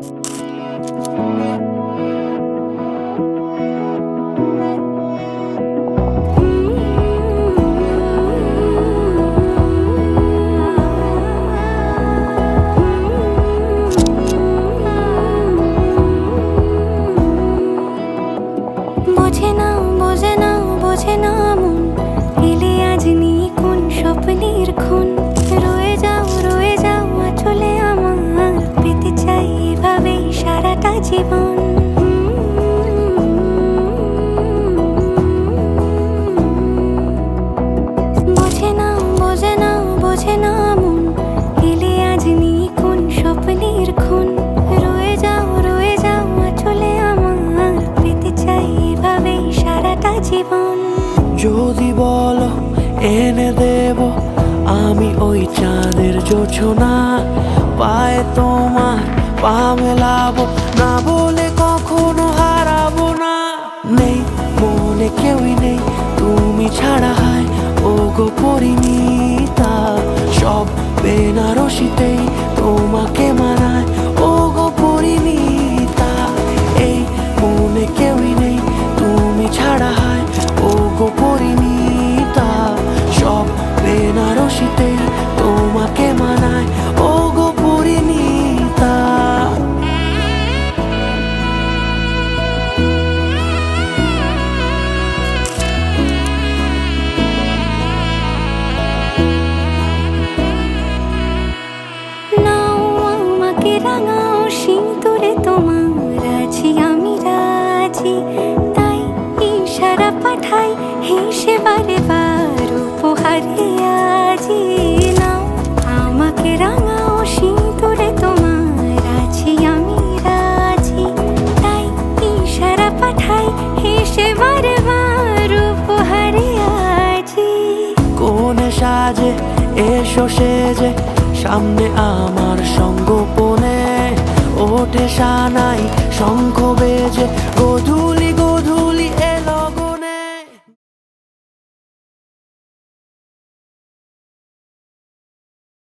বোঝে না বোঝে না বোঝে না মন, এলে আজ নিয়ে কোন স্বপ্নের খুন। রয়ে যাও চলে আমার, পেতে চাই এভাবেই সারাটা জীবন। বোঝে না বোঝে না বোঝে না মন, এলে আজ নিয়ে কোন স্বপ্নের খুন। রয়ে যাও চলে আমার, পেতে চাই এভাবেই সারাটা জীবন। যদি বলো এনে দেব আমি ওই চাঁদের জোছনা, পায়ে তোমার পা মেলাবো, না বলে কখনো হারাবো না। নেই মনে কেউই নেই তুমি ছাড়া, হায় ও গো পরিণীতা। সব বেনারসিতেই তোমাকে মানায় ও গো পরিণীতা। এই মনে কেউই নেই তুমি ছাড়া, হায় ও গো পরিণীতা। সব বেনারসিতেই তোমাকে মানায় ও গো পরিণীতা। নাও আমাকে রাঙাও সিঁদুরে, তোমার আছি আমি রাজি। তাই ইশারা পাঠাই হেসে বারে বার উপহারে আজি। নাও আমাকে রাঙাও সিঁদুরে, তোমার আছি আমি রাজি। তাই ইশারা পাঠাই হেসে বারে বার উপহারে আজি। কোনে সাজে এসো সেজে সামনে আমার সঙ্গোপনে, ওঠে সানাই শঙ্খ বেজে গধূলি